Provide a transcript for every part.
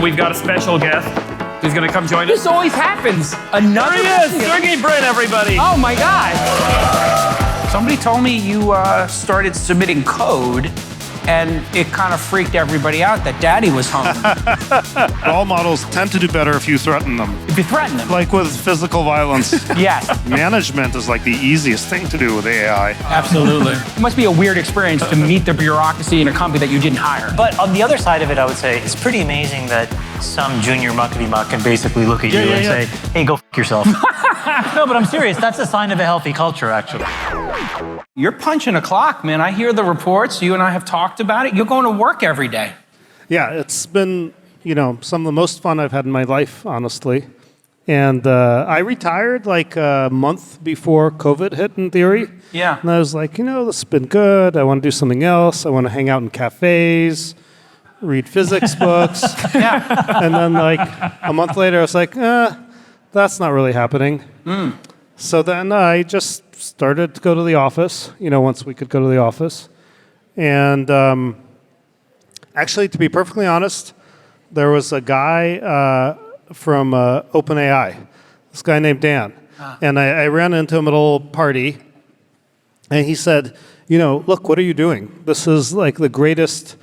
We've got a special guest who's going to come join us. This always happens. Another There he is, Sergey Brin, everybody. Oh my God. Somebody told me you started submitting code and it kind of freaked everybody out that daddy was home. Role models tend to do better if you threaten them. If you threaten them. Like with physical violence. Yes. Management is like the easiest thing to do with AI. Absolutely. It must be a weird experience to meet the bureaucracy in a company that you didn't hire. But on the other side of it, I would say it's pretty amazing that some junior muckety muck can basically look at you and say, hey, go f yourself. No, but I'm serious. That's a sign of a healthy culture, actually. You're punching a clock, man. I hear the reports. You and I have talked about it. You're going to work every day. Yeah, it's been, some of the most fun I've had in my life, honestly. And I retired like a month before COVID hit, in theory. Yeah. And I was like, this has been good. I want to do something else. I want to hang out in cafes, read physics books. Yeah. And then like a month later, I was like, that's not really happening. So then I just started to go to the office, once we could go to the office. And actually, to be perfectly honest, there was a guy from OpenAI, this guy named Dan. And I ran into him at a little party, and he said, look, what are you doing? This is like the greatest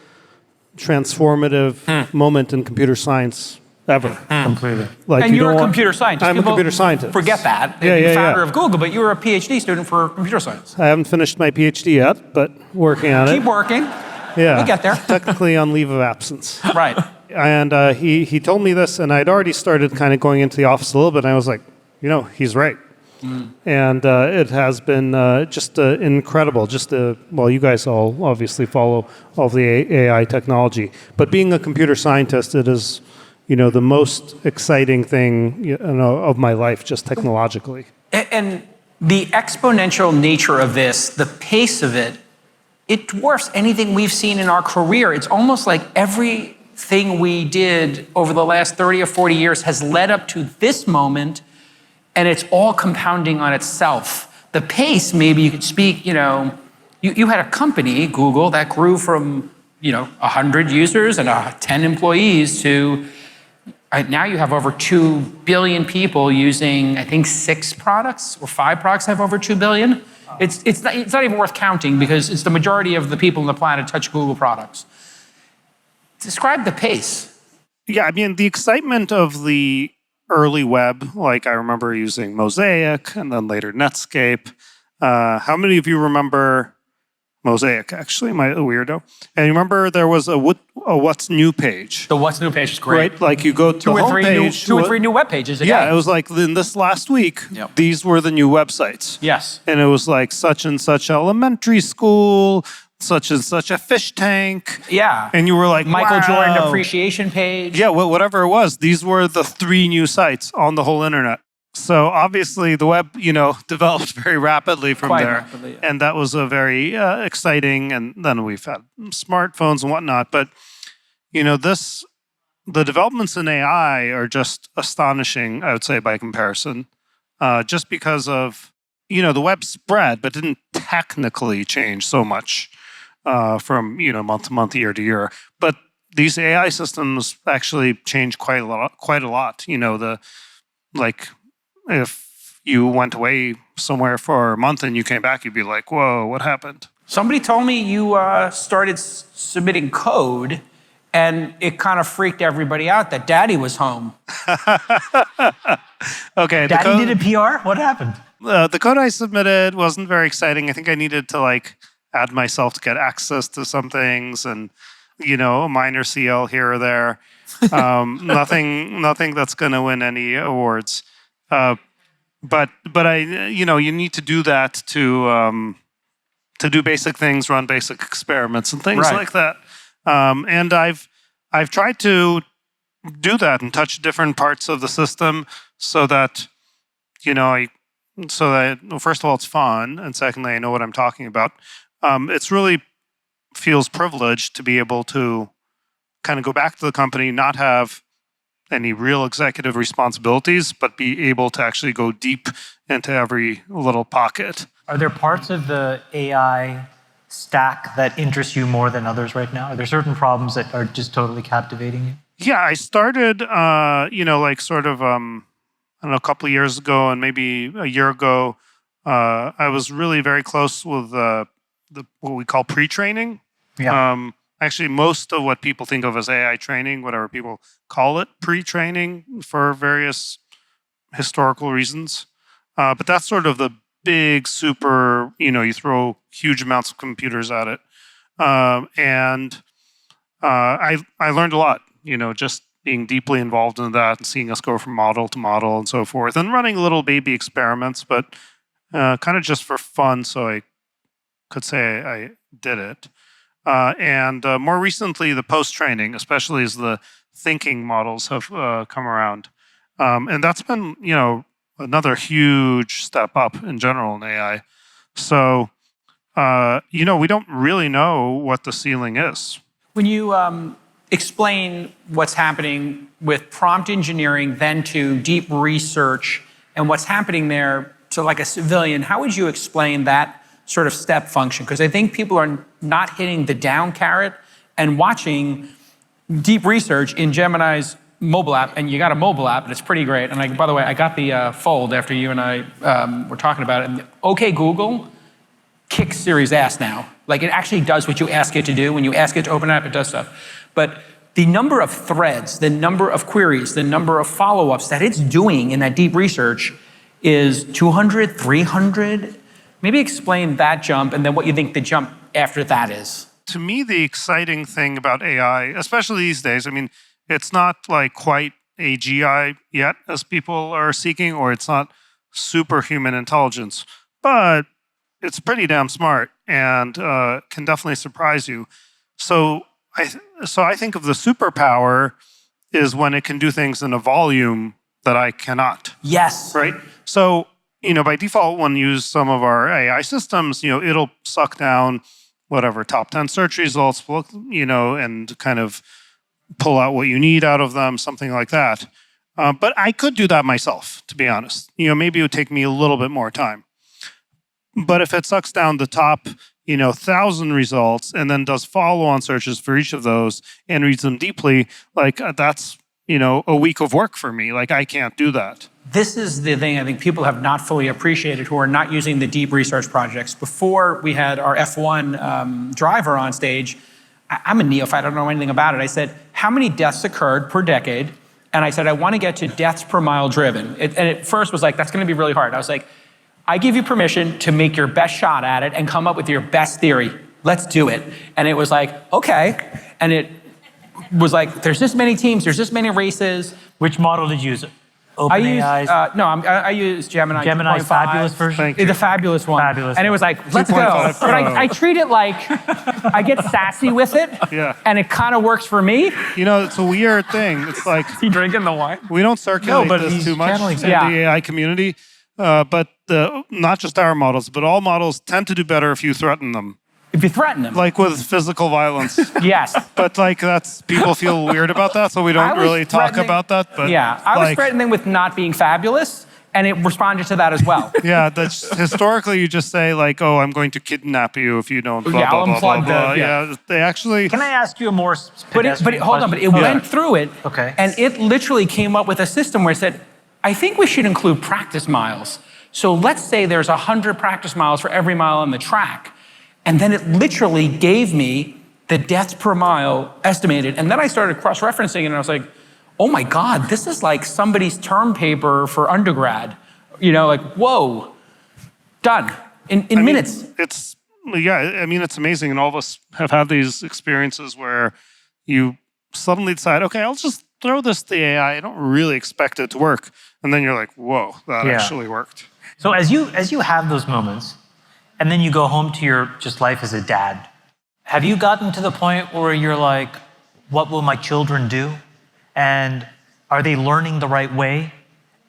transformative moment in computer science ever. Completely. Like, And you're a computer scientist. I'm a computer scientist. Forget that. Yeah, You're yeah, founder yeah. of Google, but you were a PhD student for computer science. I haven't finished my PhD yet, but working on it. Keep working. Yeah. We'll get there. Technically on leave of absence. Right. And he told me this, and I'd already started kind of going into the office a little bit, and I was like, he's right. And it has been just incredible. You guys all obviously follow all of the AI technology. But being a computer scientist, it is, the most exciting thing of my life, just technologically. And the exponential nature of this, the pace of it, it dwarfs anything we've seen in our career. It's almost like everything we did over the last 30 or 40 years has led up to this moment, and it's all compounding on itself. The pace, maybe you could speak, you had a company, Google, that grew from, 100 users and 10 employees to now you have over 2 billion people using, I think, 6 products or 5 products have over 2 billion. It's not even worth counting because it's the majority of the people on the planet touch Google products. Describe the pace. Yeah, I mean, the excitement of the early web, like I remember using Mosaic and then later Netscape. How many of you remember Mosaic, actually? Am I a weirdo? And you remember there was a What's New page. The What's New page is great. Right? Like you go to the homepage. 2 or 3 new web pages a day. Yeah, it was like in this last week, these were the new websites. Yes. And it was like such and such elementary school, such and such a fish tank. Yeah. And you were like, Michael wow. Jordan appreciation page. Yeah, whatever it was. These were the 3 new sites on the whole internet. So obviously the web, developed very rapidly from Quite there. rapidly, yeah. And that was a very exciting, and then we've had smartphones and whatnot. But, the developments in AI are just astonishing, I would say, by comparison. Just because of, the web spread, but didn't technically change so much from, month to month, year to year. But these AI systems actually change quite a lot. If you went away somewhere for a month and you came back, you'd be like, whoa, what happened? Somebody told me you started submitting code and it kind of freaked everybody out that daddy was home. Okay. Daddy did a PR? What happened? The code I submitted wasn't very exciting. I think I needed to add myself to get access to some things and, a minor CL here or there. Nothing that's going to win any awards. But I, you need to do that to do basic things, run basic experiments and things like that. And I've tried to do that and touch different parts of the system so that, first of all, it's fun. And secondly, I know what I'm talking about. It's really feels privileged to be able to kind of go back to the company, not have any real executive responsibilities, but be able to actually go deep into every little pocket. Are there parts of the AI stack that interest you more than others right now? Are there certain problems that are just totally captivating you? Yeah, I started, like sort of, I don't know, a couple of years ago and maybe a year ago. I was really very close with what we call pre-training. Yeah. Actually, most of what people think of as AI training, whatever people call it, pre-training for various historical reasons. But that's sort of the big, super, you throw huge amounts of computers at it. And I learned a lot, just being deeply involved in that and seeing us go from model to model and so forth, and running little baby experiments, but kind of just for fun, so I could say I did it. And more recently, the post-training, especially as the thinking models have come around. And that's been, another huge step up in general in AI. So, we don't really know what the ceiling is. When you explain what's happening with prompt engineering, then to deep research, and what's happening there to like a civilian, how would you explain that sort of step function? Because I think people are not hitting the down carrot and watching deep research in Gemini's mobile app, and you got a mobile app, and it's pretty great. And by the way, I got the Fold after you and I were talking about it. And OK Google kicks Siri's ass now. Like, it actually does what you ask it to do. When you ask it to open up, it does stuff. But the number of threads, the number of queries, the number of follow-ups that it's doing in that deep research is 200, 300. Maybe explain that jump and then what you think the jump after that is. To me, the exciting thing about AI, especially these days, it's not like quite AGI yet, as people are seeking, or it's not superhuman intelligence, but it's pretty damn smart and can definitely surprise you. So I think of the superpower is when it can do things in a volume that I cannot. Yes. Right? So, by default, when you use some of our AI systems, it'll suck down whatever top 10 search results, and kind of pull out what you need out of them, something like that. But I could do that myself, to be honest. Maybe it would take me a little bit more time. But if it sucks down the top, 1,000 results and then does follow-on searches for each of those and reads them deeply, like that's, a week of work for me. Like, I can't do that. This is the thing I think people have not fully appreciated who are not using the deep research projects. Before we had our F1 driver on stage, I'm a neophyte, I don't know anything about it. I said, how many deaths occurred per decade? And I said, I want to get to deaths per mile driven. And it first was like, that's going to be really hard. I was like, I give you permission to make your best shot at it and come up with your best theory. Let's do it. And it was like, okay. And it was like, there's this many teams, there's this many races. Which model did you use? OpenAI's? I use Gemini. Gemini's 2.5. fabulous version? The fabulous one. Fabulous. And it was like, let's go. But I treat it like, I get sassy with it. Yeah. And it kind of works for me. It's a weird thing. It's like, Is he drinking the wine? we don't circulate but this he's too much in channeling the AI community. But not just our models, but all models tend to do better if you threaten them. If you threaten them. Like with physical violence. Yes. But people feel weird about that, so we don't really talk about that. But yeah, I was threatening with not being fabulous, and it responded to that as well. Yeah, that's historically you just say like, "Oh, I'm going to kidnap you if you don't." Blah, Yeah, blah, I'll blah, unplug blah, blah. the- Yeah, they actually. Can I ask you a more But hold on, but it went through it, Okay. and it literally came up with a system where it said, I think we should include practice miles. So let's say there's 100 practice miles for every mile on the track. And then it literally gave me the deaths per mile estimated. And then I started cross-referencing and I was like, oh my God, this is like somebody's term paper for undergrad. Like, whoa, done in minutes. It's amazing. And all of us have had these experiences where you suddenly decide, okay, I'll just throw this to the AI. I don't really expect it to work. And then you're like, whoa, that actually worked. So as you have those moments, and then you go home to your just life as a dad, have you gotten to the point where you're like, what will my children do? And are they learning the right way?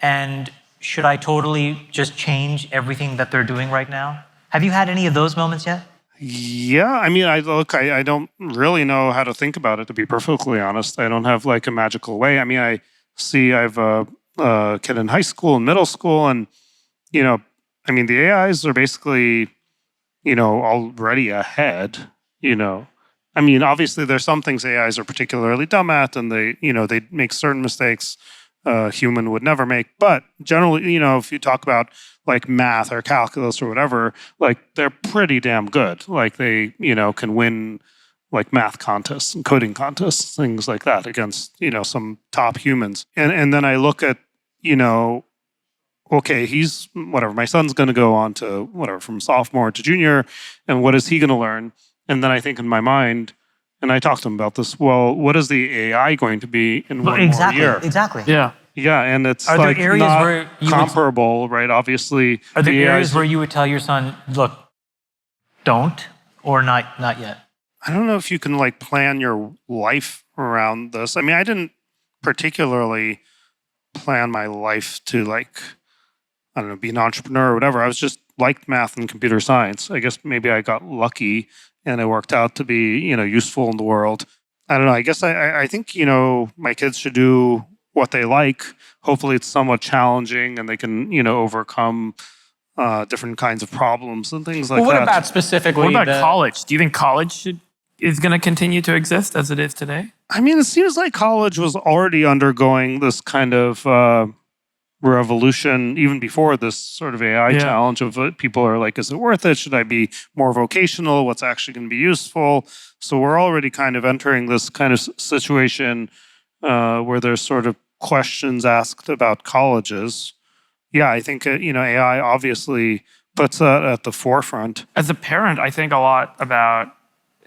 And should I totally just change everything that they're doing right now? Have you had any of those moments yet? Yeah, I don't really know how to think about it, to be perfectly honest. I don't have like a magical way. I have a kid in high school and middle school, and the AIs are basically, already ahead, I mean, obviously, there's some things AIs are particularly dumb at, and they make certain mistakes a human would never make. But generally, if you talk about like math or calculus or whatever, like they're pretty damn good. Like they, can win like math contests and coding contests, things like that against, some top humans. And then I look at, okay, he's whatever, my son's going to go on to whatever, from sophomore to junior, and what is he going to learn? And then I think in my mind, and I talked to him about this, well, what is the AI going to be in one more year? Exactly. Yeah. Yeah, and it's Are there like areas not where you comparable, right? Obviously. Are there the areas AIs where you would tell your son, look, don't, or not yet? I don't know if you can like plan your life around this. I mean, I didn't particularly plan my life to like, I don't know, be an entrepreneur or whatever. I was just liked math and computer science. I guess maybe I got lucky and it worked out to be, useful in the world. I don't know. I guess I think, my kids should do what they like. Hopefully it's somewhat challenging and they can, overcome different kinds of problems and things like that. What about specifically? What about college? Do you think college is going to continue to exist as it is today? I mean, it seems like college was already undergoing this kind of revolution even before this sort of AI challenge of people are like, is it worth it? Should I be more vocational? What's actually going to be useful? So we're already kind of entering this kind of situation where there's sort of questions asked about colleges. Yeah, I think, AI obviously puts that at the forefront. As a parent, I think a lot about,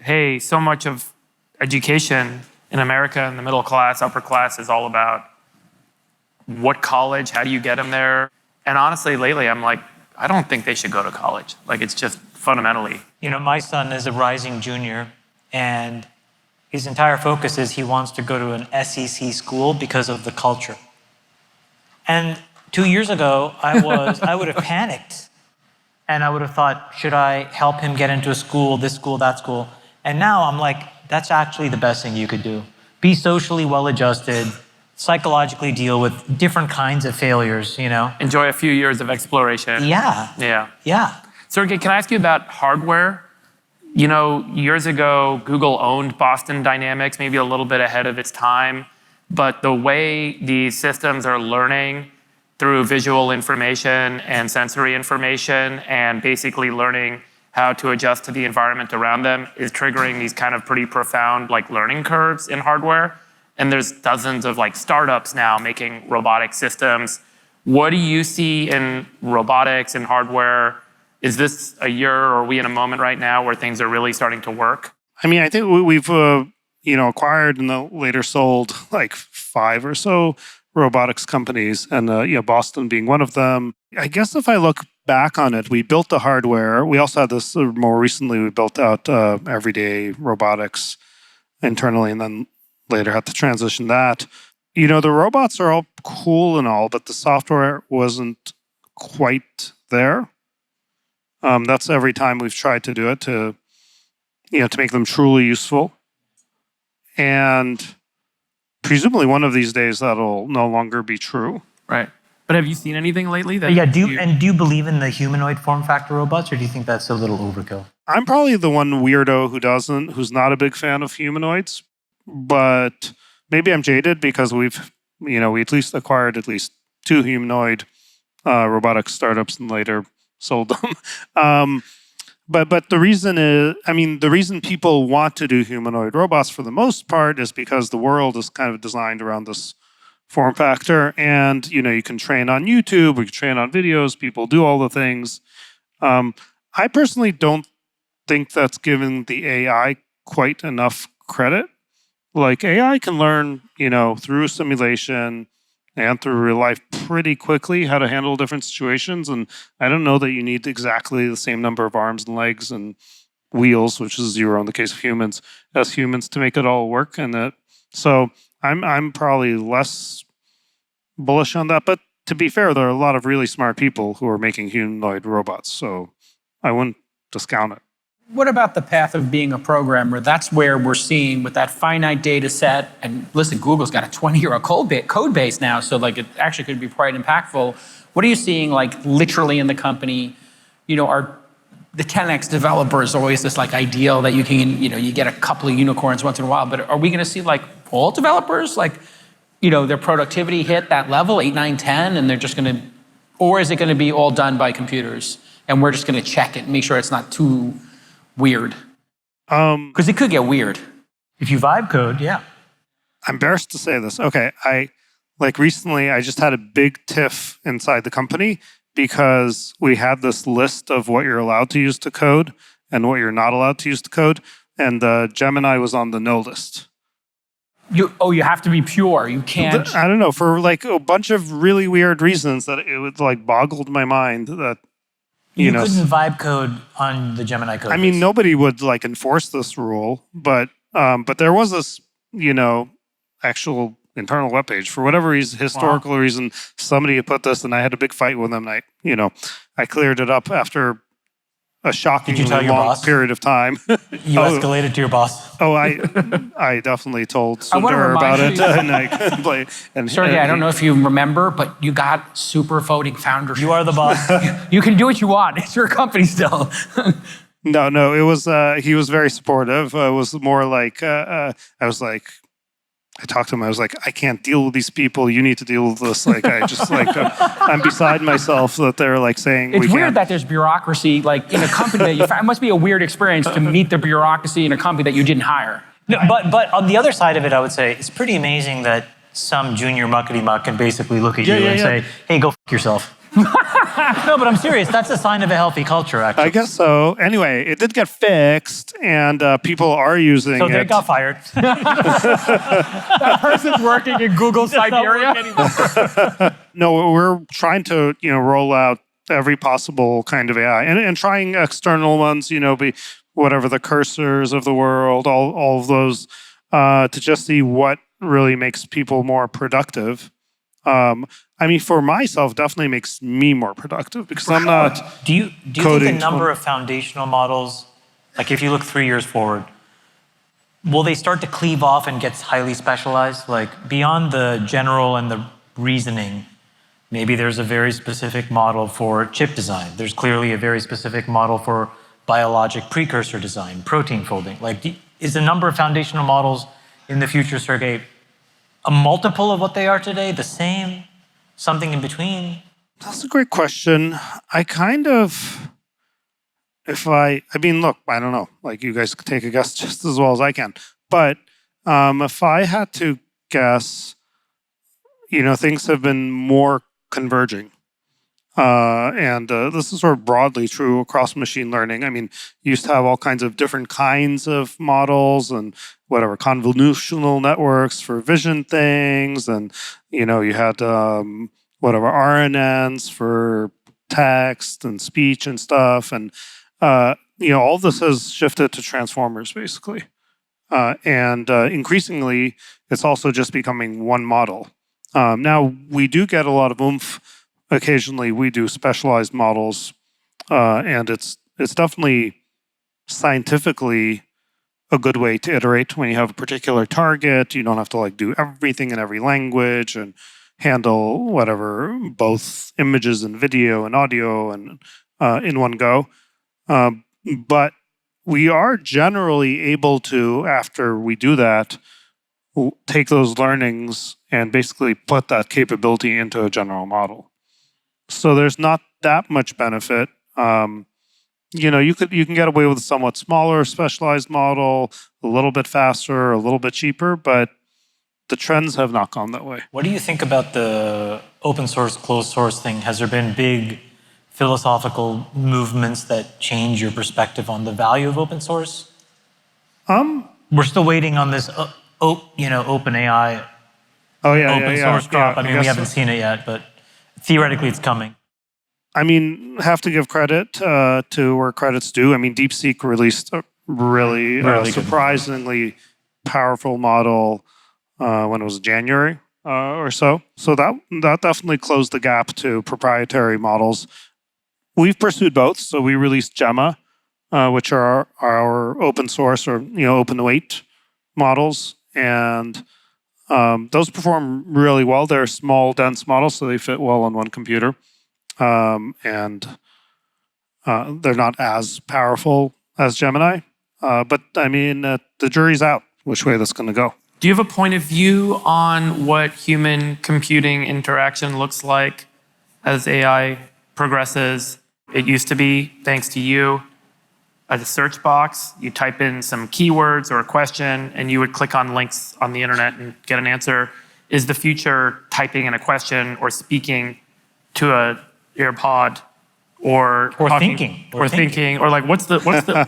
hey, so much of education in America in the middle class, upper class is all about what college, how do you get them there? And honestly, lately, I'm like, I don't think they should go to college. Like, it's just fundamentally. My son is a rising junior, and his entire focus is he wants to go to an SEC school because of the culture. And 2 years ago, I would have panicked. And I would have thought, should I help him get into a school, this school, that school? And now I'm like, that's actually the best thing you could do. Be socially well-adjusted, psychologically deal with different kinds of failures, Enjoy a few years of exploration. Yeah. Sergey, can I ask you about hardware? Years ago, Google owned Boston Dynamics, maybe a little bit ahead of its time. But the way these systems are learning through visual information and sensory information and basically learning how to adjust to the environment around them is triggering these kind of pretty profound learning curves in hardware. And there's dozens of startups now making robotic systems. What do you see in robotics and hardware? Is this a year, or are we in a moment right now where things are really starting to work? I mean, I think we've acquired and later sold 5 or so robotics companies, and Boston being one of them. I guess if I look back on it, we built the hardware. We also had this more recently. We built out everyday robotics internally, and then later had to transition that. The robots are all cool and all, but the software wasn't quite there. That's every time we've tried to do it to make them truly useful. And presumably one of these days that'll no longer be true. Right. But have you seen anything lately? That do you believe in the humanoid form factor robots, or do you think that's a little overkill? I'm probably the one weirdo who's not a big fan of humanoids, but maybe I'm jaded because we at least acquired at least 2 humanoid robotic startups and later sold them. But the reason is, the reason people want to do humanoid robots for the most part is because the world is kind of designed around this form factor, and you can train on YouTube, we can train on videos, people do all the things. I personally don't think that's giving the AI quite enough credit. AI can learn, through simulation and through real life pretty quickly how to handle different situations. And I don't know that you need exactly the same number of arms and legs and wheels, which is 0 in the case of humans, as humans to make it all work. And so I'm probably less bullish on that. But to be fair, there are a lot of really smart people who are making humanoid robots. So I wouldn't discount it. What about the path of being a programmer? That's where we're seeing with that finite data set. And listen, Google's got a 20-year-old code base now, so it actually could be quite impactful. What are you seeing literally in the company? Are the 10x developer is always this like ideal that you can, you get a couple of unicorns once in a while, but are we going to see like all developers, like, their productivity hit that level, 8, 9, 10, and they're just going to, or is it going to be all done by computers and we're just going to check it and make sure it's not too weird? Because it could get weird. If you vibe code, yeah. I'm embarrassed to say this. Okay, recently I just had a big tiff inside the company because we had this list of what you're allowed to use to code and what you're not allowed to use to code, and Gemini was on the no list. You have to be pure. You can't. I don't know, for like a bunch of really weird reasons that it would like boggled my mind that you couldn't vibe code on the Gemini code. I mean, nobody would like enforce this rule, but there was this, actual internal webpage for whatever reason, historical reason, somebody had put this, and I had a big fight with them. And I cleared it up after a shockingly long period of time. You escalated to your boss. Oh, I definitely told Sundar about it, and Sergey, I don't know if you remember, but you got super voting foundership. You are the boss. You can do what you want. It's your company still. No, it was he was very supportive. It was more like I talked to him. I was like, I can't deal with these people. You need to deal with this. Like, I'm beside myself that they're like saying it's weird that there's bureaucracy like in a company that you found. It must be a weird experience to meet the bureaucracy in a company that you didn't hire. No, but on the other side of it, I would say it's pretty amazing that some junior muckety muck can basically look at you and say, hey, go f yourself. No, but I'm serious. That's a sign of a healthy culture, actually. I guess so. Anyway, it did get fixed, and people are using it. So they got fired. That person's working in Google Siberia. No, we're trying to roll out every possible kind of AI, and trying external ones. Be whatever the cursors of the world, all of those, to just see what really makes people more productive. I mean, for myself, definitely makes me more productive because I'm not. Do you think the number of foundational models, like if you look 3 years forward, will they start to cleave off and get highly specialized? Like beyond the general and the reasoning, maybe there's a very specific model for chip design. There's clearly a very specific model for biologic precursor design, protein folding. Like, is the number of foundational models in the future, Sergey, a multiple of what they are today, the same? Something in between? That's a great question. I kind of, I mean, look, I don't know. Like, you guys could take a guess just as well as I can. But if I had to guess, things have been more converging. And this is sort of broadly true across machine learning. I mean, you used to have all kinds of different kinds of models and whatever, convolutional networks for vision things. And, you had whatever, RNNs for text and speech and stuff. And, all this has shifted to transformers, basically. And increasingly, it's also just becoming one model. Now, we do get a lot of oomph. Occasionally, we do specialized models, and it's definitely scientifically a good way to iterate when you have a particular target. You don't have to like do everything in every language and handle whatever, both images and video and audio and in one go. But we are generally able to, after we do that, take those learnings and basically put that capability into a general model. So there's not that much benefit. You can get away with a somewhat smaller specialized model, a little bit faster, a little bit cheaper, but the trends have not gone that way. What do you think about the open source, closed source thing? Has there been big philosophical movements that change your perspective on the value of open source? We're still waiting on this, OpenAI open source drop. I mean, we haven't seen it yet, but theoretically, it's coming. I mean, have to give credit to where credit's due. I mean, DeepSeek released a really surprisingly powerful model when it was January or so. So that definitely closed the gap to proprietary models. We've pursued both. So we released Gemma, which are our open source or open weight models, and those perform really well. They're small, dense models, so they fit well on one computer. And They're not as powerful as Gemini. But I mean, the jury's out which way that's going to go. Do you have a point of view on what human computing interaction looks like as AI progresses? It used to be, thanks to you, a search box. You type in some keywords or a question, and you would click on links on the internet and get an answer. Is the future typing in a question or speaking to a AirPod or thinking, or like what's the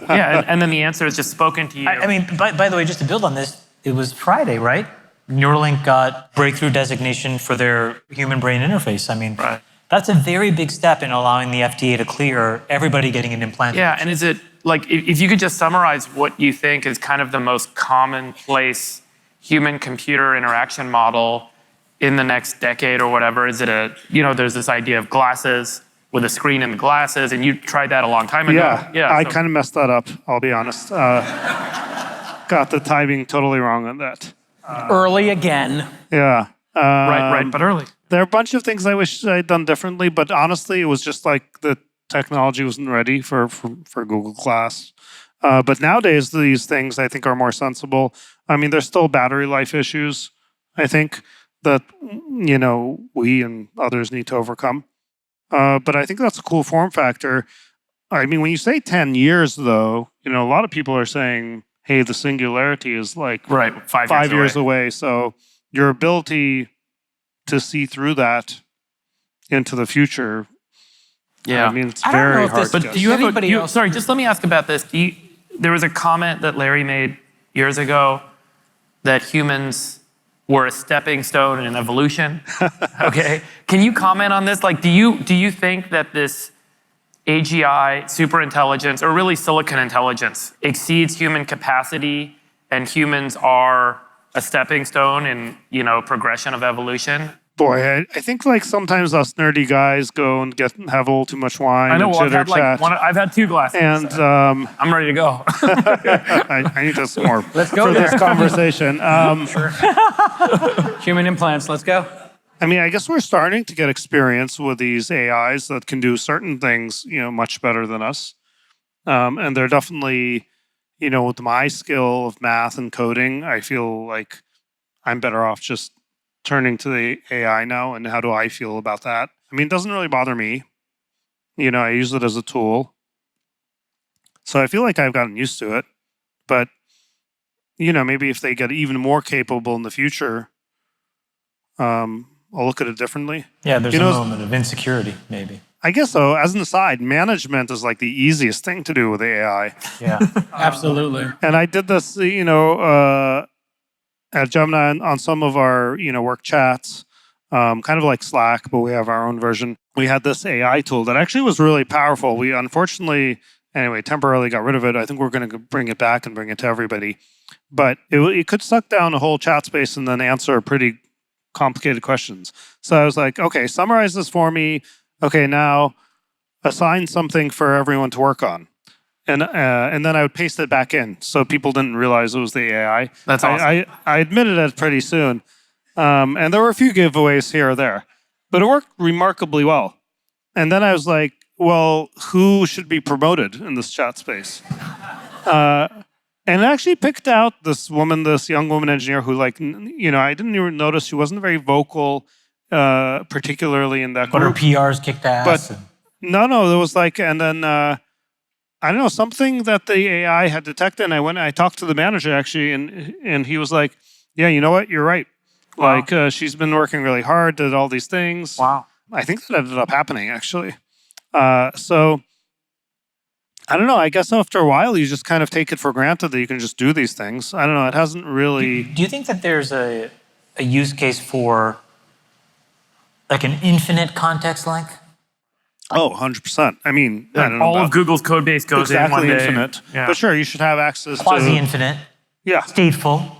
yeah, and then the answer is just spoken to you. I mean, by the way, just to build on this, it was Friday, right? Neuralink got breakthrough designation for their human brain interface. I mean, Right. that's a very big step in allowing the FDA to clear everybody getting an implant. Yeah, and is it like if you could just summarize what you think is kind of the most commonplace human-computer interaction model in the next decade or whatever? Is it there's this idea of glasses with a screen in the glasses, and you tried that a long time ago. I kind of messed that up, I'll be honest. Got the timing totally wrong on that. Early again. Yeah. Right, but early. There are a bunch of things I wish I'd done differently, but honestly, it was just like the technology wasn't ready for Google Glass. But nowadays, these things I think are more sensible. I mean, there's still battery life issues, I think, that, we and others need to overcome. But I think that's a cool form factor. I mean, when you say 10 years, though, a lot of people are saying, hey, the singularity is like Right, 5 years away. So your ability to see through that into the future, Yeah. I mean, it's I don't know very if hard this- to But guess. do you have Anybody else- sorry, just let me ask about this. There was a comment that Larry made years ago that humans were a stepping stone in evolution. Okay. Can you comment on this? Like, do you think that this AGI, superintelligence, or really silicon intelligence exceeds human capacity and humans are a stepping stone in, progression of evolution? Boy, I think like sometimes us nerdy guys go and have a little too much wine I know, and well, I've chitter had chat. I've had 2 glasses. And I'm ready to go. I need just more Let's go for there. this conversation. Human implants, let's go. I mean, I guess we're starting to get experience with these AIs that can do certain things, much better than us. And they're definitely, with my skill of math and coding, I feel like I'm better off just turning to the AI now. And how do I feel about that? I mean, it doesn't really bother me. I use it as a tool. So I feel like I've gotten used to it. But, maybe if they get even more capable in the future, I'll look at it differently. Yeah, there's a moment of insecurity, maybe. I guess so. As an aside, management is like the easiest thing to do with AI. Yeah. Absolutely. And I did this, at Gemini on some of our, work chats, kind of like Slack, but we have our own version. We had this AI tool that actually was really powerful. We unfortunately, temporarily got rid of it. I think we're going to bring it back and bring it to everybody. But it could suck down a whole chat space and then answer pretty complicated questions. So I was like, okay, summarize this for me. Okay, now assign something for everyone to work on. And then I would paste it back in so people didn't realize it was the AI. That's awesome. I admitted it pretty soon. And there were a few giveaways here or there. But it worked remarkably well. And then I was like, well, who should be promoted in this chat space? And I actually picked out this young woman engineer who, I didn't even notice she wasn't very vocal, particularly in that But her group. PRs kicked ass. But no, there was and then I don't know, something that the AI had detected. And I talked to the manager actually, and he was like, yeah, you know what, you're right. Wow. She's been working really hard, did all these things. Wow. I think that ended up happening actually. So I don't know. I guess after a while, you just kind of take it for granted that you can just do these things. I don't know. It hasn't really. Do you think that there's a use case for like an infinite context link? Oh, 100%. I mean, I don't know all about of Google's code base goes exactly in one day. infinite. Yeah. But sure, you should have access to. Quasi-infinite, Yeah. stateful,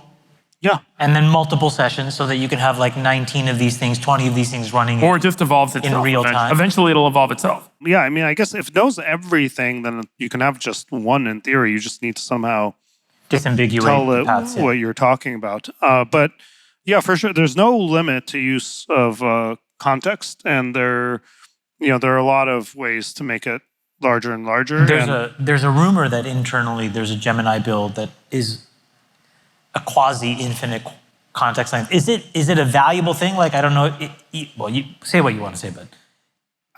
Yeah. and then multiple sessions so that you can have like 19 of these things, 20 of these things running. Or it just evolves itself. real time. Eventually it'll evolve itself. Yeah. I mean, I guess if it knows everything, then you can have just one in theory. You just need to somehow Disambiguate tell the it paths. what you're talking about. But yeah, for sure, there's no limit to use of context, and there are a lot of ways to make it larger and larger. There's a rumor that internally there's a Gemini build that is a quasi-infinite context length. Is it a valuable thing? Like, I don't know. Well, you say what you want to say, but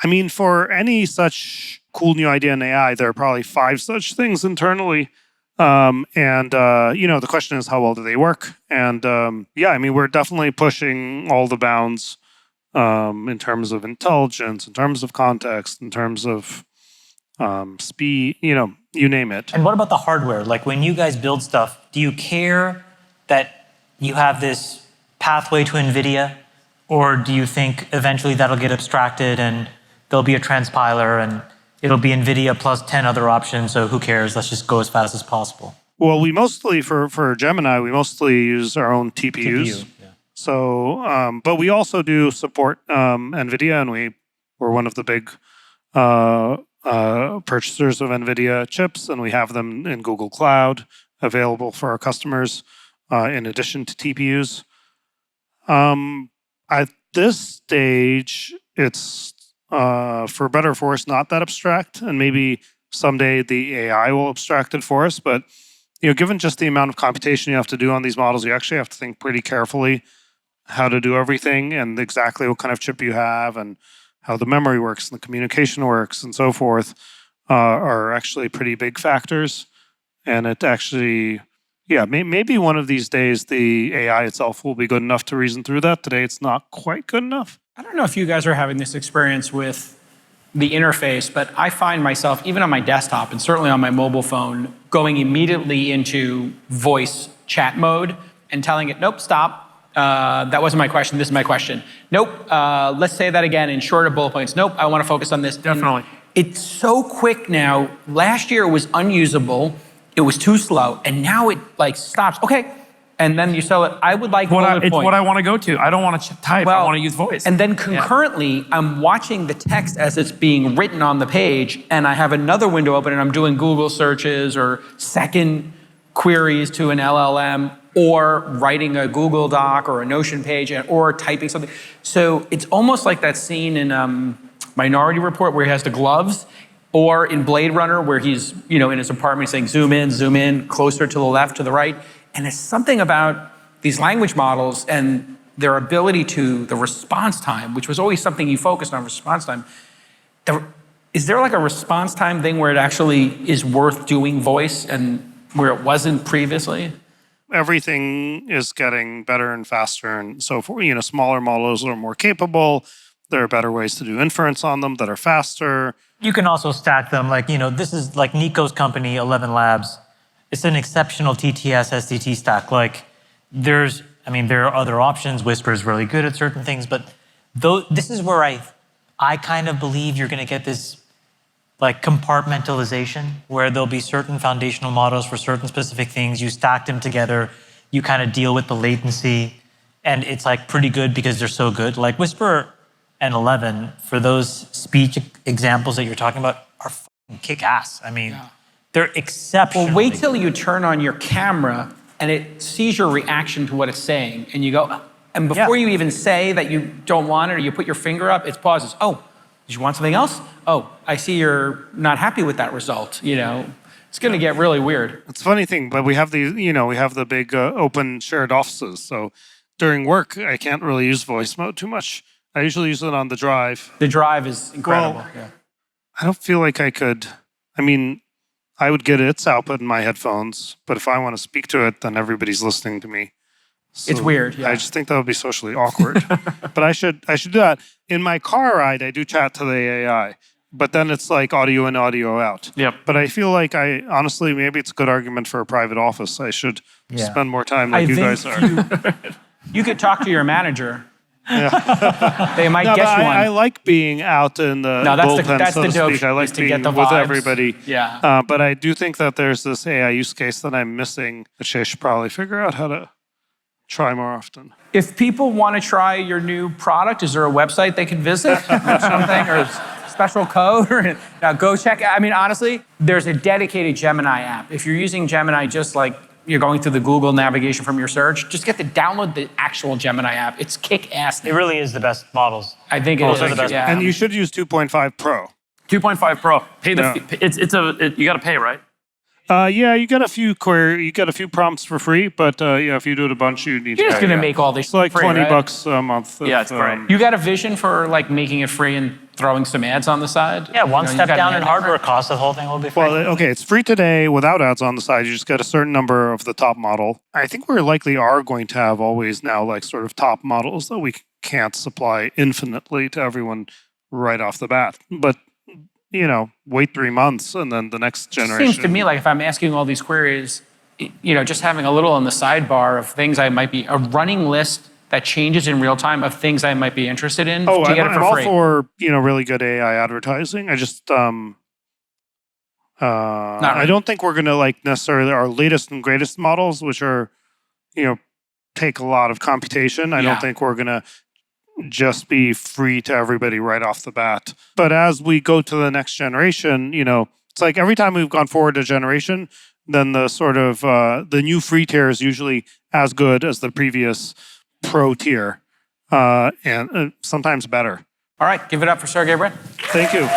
I mean, for any such cool new idea in AI, there are probably 5 such things internally. The question is, how well do they work? And I mean, we're definitely pushing all the bounds in terms of intelligence, in terms of context, in terms of speed, you name it. And what about the hardware? Like, when you guys build stuff, do you care that you have this pathway to NVIDIA? Or do you think eventually that'll get abstracted and there'll be a transpiler and it'll be NVIDIA plus 10 other options, so who cares? Let's just go as fast as possible. Well, we mostly, for Gemini, we mostly use our own TPUs. Yeah. So, but we also do support NVIDIA, and we're one of the big purchasers of NVIDIA chips, and we have them in Google Cloud available for our customers in addition to TPUs. At this stage, it's for better or for worse, not that abstract, and maybe someday the AI will abstract it for us. But given just the amount of computation you have to do on these models, you actually have to think pretty carefully how to do everything and exactly what kind of chip you have and how the memory works and the communication works and so forth are actually pretty big factors. And it actually, maybe one of these days the AI itself will be good enough to reason through that. Today, it's not quite good enough. I don't know if you guys are having this experience with the interface, but I find myself, even on my desktop and certainly on my mobile phone, going immediately into voice chat mode and telling it, nope, stop. That wasn't my question. This is my question. Nope. Let's say that again in shorter bullet points. Nope. I want to focus on this. Definitely. And it's so quick now. Last year it was unusable. It was too slow. And now it stops. Okay. And then you sell it. I would like it's what I want to go to. I don't want to type. I want to use voice. And then concurrently, I'm watching the text as it's being written on the page, and I have another window open, and I'm doing Google searches or second queries to an LLM, or writing a Google Doc or a Notion page, or typing something. So it's almost like that scene in Minority Report where he has the gloves, or in Blade Runner where he's in his apartment saying zoom in, closer to the left, to the right. And it's something about these language models and their ability to the response time, which was always something you focused on, response time. Is there like a response time thing where it actually is worth doing voice and where it wasn't previously? Everything is getting better and faster and so forth. Smaller models are more capable. There are better ways to do inference on them that are faster. You can also stack them. This is like Nico's company, 11 Labs. It's an exceptional TTS SDT stack. There are other options. Whisper is really good at certain things, but this is where I kind of believe you're going to get this compartmentalization where there'll be certain foundational models for certain specific things. You stack them together. You kind of deal with the latency, and it's pretty good because they're so good. Whisper and 11 for those speech examples that you're talking about are fucking kick ass. They're exceptional. Well, wait till you turn on your camera and it sees your reaction to what it's saying, and you go, and before you even say that you don't want it or you put your finger up, it pauses. Oh, did you want something else? Oh, I see you're not happy with that result. It's going to get really weird. It's a funny thing, but we have these, we have the big open shared offices. So during work, I can't really use voice mode too much. I usually use it on the drive. The drive is incredible. Well, I don't feel like I could. I would get its output in my headphones, but if I want to speak to it, then everybody's listening to me. So it's weird. Yeah. I just think that would be socially awkward. But I should do that. In my car ride, I do chat to the AI, but then it's audio in, audio out. Yep. But I feel like honestly, maybe it's a good argument for a private office. I should spend more time like you guys are. You could talk to your manager. Yeah. They might get you one. I like being out in the bullpen, so to speak. I like being with everybody. Yeah. But I do think that there's this AI use case that I'm missing, which I should probably figure out how to try more often. If people want to try your new product, is there a website they can visit or something, or special code? Now go check. Honestly, there's a dedicated Gemini app. If you're using Gemini just you're going through the Google navigation from your search, just download the actual Gemini app. It's kick-ass. It really is the best models. I think Those it are the is. best. Yeah. And you should use 2.5 Pro. 2.5 Pro. Pay the Yeah. you got to pay, right? Yeah, you get a few prompts for free, but if you do it a bunch, you need You're to just pay. going to make all this It's like free, $20 right? a month. Yeah, it's great. You got a vision for like making it free and throwing some ads on the side? Yeah, one You step got down an in ad hardware network? costs, the whole thing will be free. Well, okay, it's free today without ads on the side. You just get a certain number of the top model. I think we likely are going to have always now like sort of top models that we can't supply infinitely to everyone right off the bat. But wait 3 months and then the next generation. Seems to me like if I'm asking all these queries, just having a little on the sidebar of things I might be, a running list that changes in real time of things I might be interested in. Oh, to get it I'm for all free. for really good AI advertising. I just I don't think we're gonna like necessarily our latest and greatest models, which are take a lot of computation. I don't think we're gonna just be free to everybody right off the bat. But as we go to the next generation, it's like every time we've gone forward a generation, then the sort of the new free tier is usually as good as the previous pro tier, and sometimes better. All right, give it up for Sergey Brin. Thank you.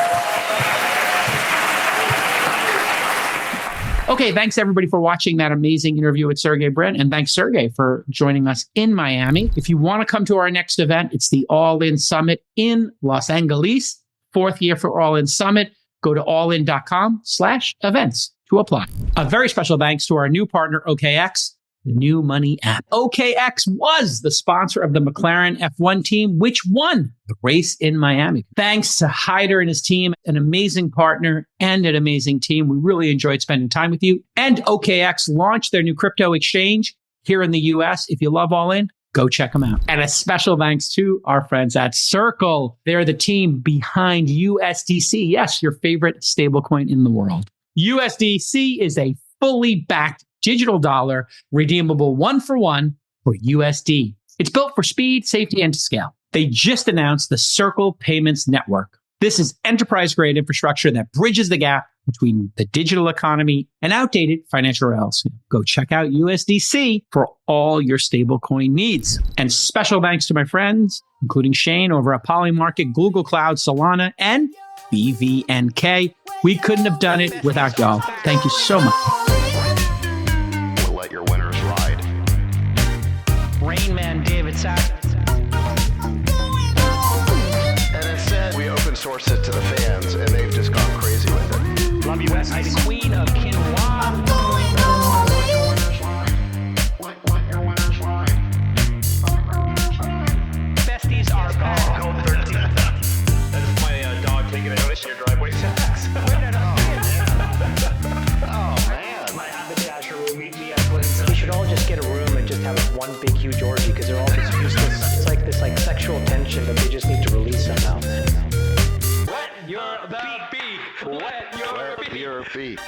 Okay, thanks everybody for watching that amazing interview with Sergey Brin. And thanks, Sergey, for joining us in Miami. If you want to come to our next event, it's the All In Summit in Los Angeles. 4th year for All In Summit. Go to allin.com/events to apply. A very special thanks to our new partner, OKX, the new money app. OKX was the sponsor of the McLaren F1 team, which won the race in Miami. Thanks to Hyder and his team, an amazing partner and an amazing team. We really enjoyed spending time with you. And OKX launched their new crypto exchange here in the US. If you love All In, go check them out. And a special thanks to our friends at Circle. They're the team behind USDC. Yes, your favorite stablecoin in the world. USDC is a fully backed digital dollar, redeemable 1-for-1 for USD. It's built for speed, safety, and to scale. They just announced the Circle Payments Network. This is enterprise-grade infrastructure that bridges the gap between the digital economy and outdated financial rails. Go check out USDC for all your stablecoin needs. And special thanks to my friends, including Shane over at Polymarket, Google Cloud, Solana, and BVNK. We couldn't have done it without y'all. Thank you so much. Let your winners ride. Rain Man David Sack. And instead, we open source it to the fans, and they've just gone crazy with it. Love you, West. The Queen of Quinoa. Besties are gone. That's my dog taking a notice in your driveway. We should all just get a room and just have one big huge orgy because they're all just useless. It's like this sexual tension that they just need to release somehow. Wet your beak. Wet your beak. Your feet.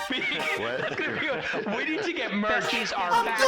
That's gonna be good. We need to get merch. Besties are back.